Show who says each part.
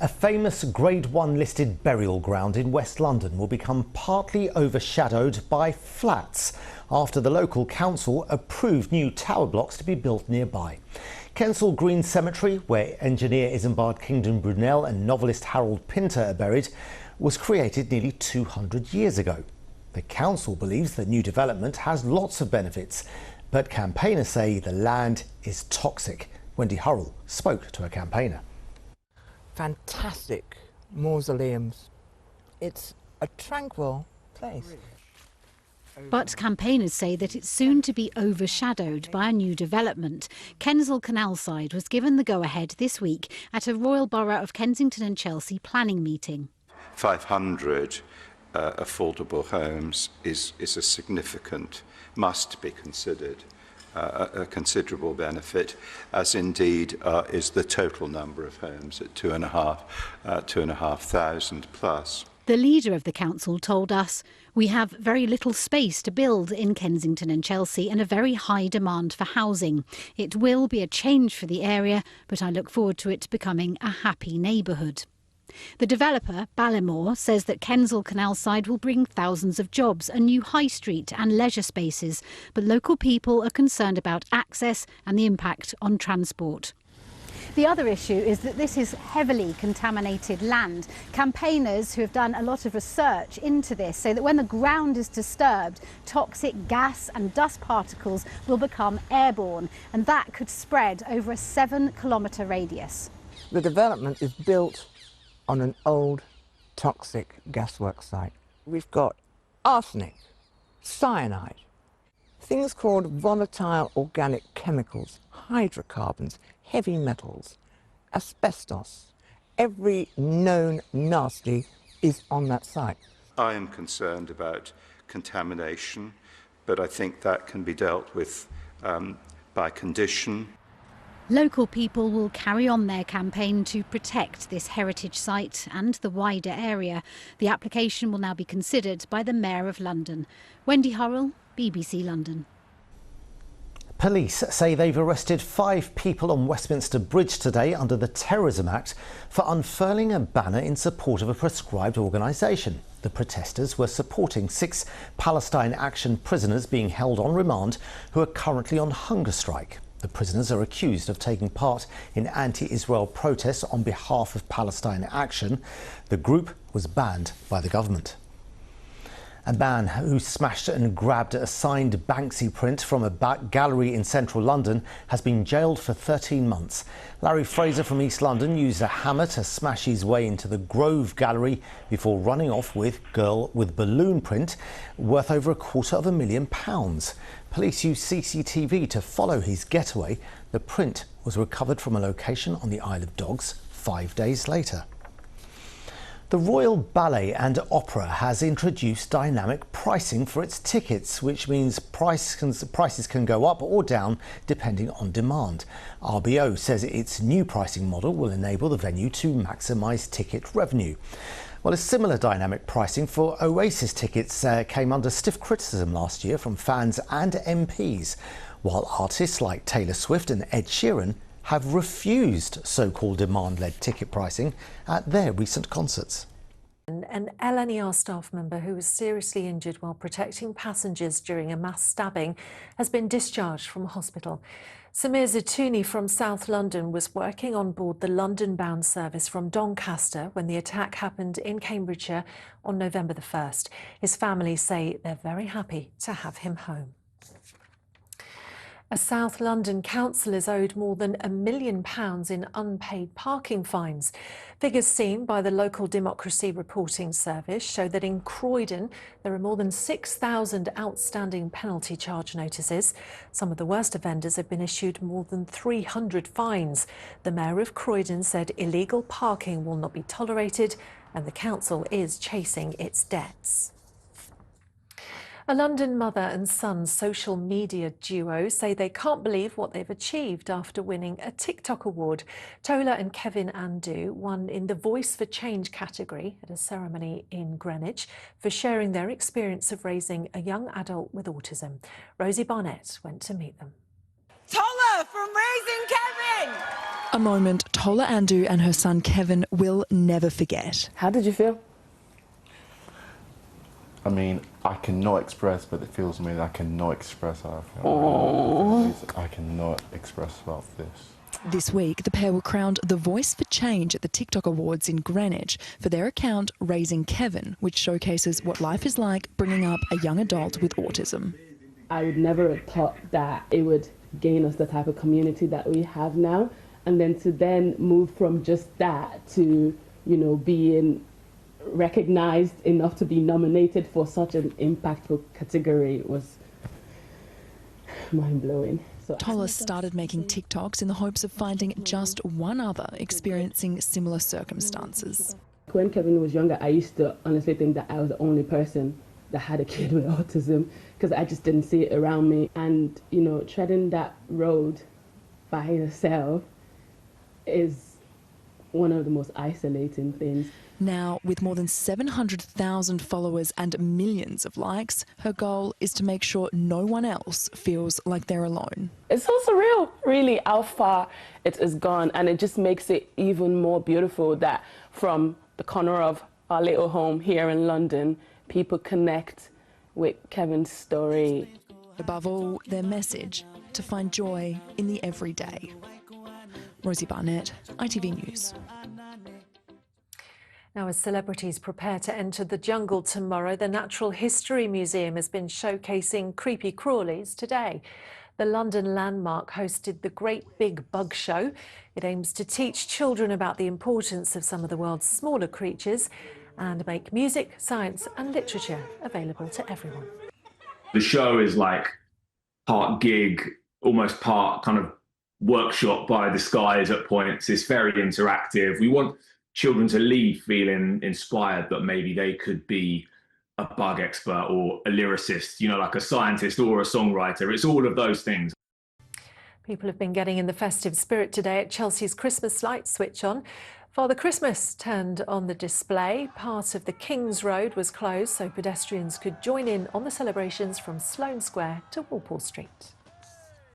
Speaker 1: A famous Grade 1 listed burial ground in West London will become partly overshadowed by flats after the local council approved new tower blocks to be built nearby. Kensal Green Cemetery, where engineer Isambard Kingdon Brunel and novelist Harold Pinter are buried, was created nearly 200 years ago. The council believes the new development has lots of benefits, but campaigners say the land is toxic. Wendy Hurrell spoke to a campaigner.
Speaker 2: Fantastic mausoleums. It's a tranquil place.
Speaker 3: But campaigners say that it's soon to be overshadowed by a new development. Kensal Canal Side was given the go-ahead this week at a Royal Borough of Kensington and Chelsea planning meeting.
Speaker 4: 500 affordable homes is a significant, must be considered, a considerable benefit, as indeed is the total number of homes at 2,500 plus.
Speaker 3: The leader of the council told us, "We have very little space to build in Kensington and Chelsea and a very high demand for housing. It will be a change for the area, but I look forward to it becoming a happy neighbourhood." The developer, Ballimore, says that Kensal Canal Side will bring thousands of jobs, a new high street and leisure spaces, but local people are concerned about access and the impact on transport. The other issue is that this is heavily contaminated land. Campaigners who have done a lot of research into this say that when the ground is disturbed, toxic gas and dust particles will become airborne, and that could spread over a 7-kilometre radius.
Speaker 2: The development is built on an old toxic gasworks site. We've got arsenic, cyanide, things called volatile organic chemicals, hydrocarbons, heavy metals, asbestos. Every known nasty is on that site.
Speaker 4: I am concerned about contamination, but I think that can be dealt with by condition.
Speaker 3: Local people will carry on their campaign to protect this heritage site and the wider area. The application will now be considered by the Mayor of London. Wendy Hurrell, BBC London.
Speaker 1: Police say they've arrested 5 people on Westminster Bridge today under the Terrorism Act for unfurling a banner in support of a proscribed organisation. The protesters were supporting 6 Palestine Action prisoners being held on remand who are currently on hunger strike. The prisoners are accused of taking part in anti-Israel protests on behalf of Palestine Action. The group was banned by the government. A man who smashed and grabbed a signed Banksy print from a gallery in central London has been jailed for 13 months. Larry Fraser from East London used a hammer to smash his way into the Grove Gallery before running off with Girl with Balloon print worth over £250,000. Police used CCTV to follow his getaway. The print was recovered from a location on the Isle of Dogs 5 days later. The Royal Ballet and Opera has introduced dynamic pricing for its tickets, which means prices can go up or down depending on demand. RBO says its new pricing model will enable the venue to maximise ticket revenue. Well, a similar dynamic pricing for Oasis tickets came under stiff criticism last year from fans and MPs, while artists like Taylor Swift and Ed Sheeran have refused so-called demand-led ticket pricing at their recent concerts.
Speaker 5: An LNER staff member who was seriously injured while protecting passengers during a mass stabbing has been discharged from hospital. Samir Zitouni from South London was working on board the London-bound service from Doncaster when the attack happened in Cambridgeshire on November the 1st. His family say they're very happy to have him home. A South London council is owed more than £1 million in unpaid parking fines. Figures seen by the Local Democracy Reporting Service show that in Croydon there are more than 6,000 outstanding penalty charge notices. Some of the worst offenders have been issued more than 300 fines. The Mayor of Croydon said illegal parking will not be tolerated and the council is chasing its debts. A London mother and son social media duo say they can't believe what they've achieved after winning a TikTok award. Tola and Kevin Andu won in the Voice for Change category at a ceremony in Greenwich for sharing their experience of raising a young adult with autism. Rosie Barnett went to meet them.
Speaker 6: Tola from Raising Kevin! A moment Tola Andu and her son Kevin will never forget.
Speaker 7: How did you feel?
Speaker 8: I mean, I cannot express, but it feels amazing. I cannot express how I feel. I cannot express about this.
Speaker 6: This week, the pair were crowned the Voice for Change at the Tik Tok Awards in Greenwich for their account Raising Kevin, which showcases what life is like bringing up a young adult with autism.
Speaker 7: I would never have thought that it would gain us the type of community that we have now, and then to move from just that to, you know, being recognized enough to be nominated for such an impactful category was mind-blowing. So
Speaker 6: Tola started making TikToks in the hopes of finding just one other experiencing similar circumstances.
Speaker 7: when Kevin was younger, I used to honestly think that I was the only person that had a kid with autism, because I just didn't see it around me. And, you know, treading that road by yourself is one of the most isolating things.
Speaker 6: Now, with more than 700,000 followers and millions of likes, her goal is to make sure no one else feels like they're alone.
Speaker 7: It's so surreal, really, how far it has gone, and it just makes it even more beautiful that from the corner of our little home here in London, people connect with Kevin's story.
Speaker 6: Above all, their message, to find joy in the everyday. Rosie Barnett, ITV News.
Speaker 5: Now, as celebrities prepare to enter the jungle tomorrow, the Natural History Museum has been showcasing creepy crawlies today. The London Landmark hosted the Great Big Bug Show. It aims to teach children about the importance of some of the world's smaller creatures and make music, science and literature available to everyone.
Speaker 9: The show is like part gig, almost part kind of workshop by the skies at points. It's very interactive. We want children to leave feeling inspired that maybe they could be a bug expert or a lyricist, you know, like a scientist or a songwriter. It's all of those things.
Speaker 5: People have been getting in the festive spirit today at Chelsea's Christmas lights switch on. Father Christmas turned on the display. Part of the King's Road was closed so pedestrians could join in on the celebrations from Sloane Square to Walpole Street.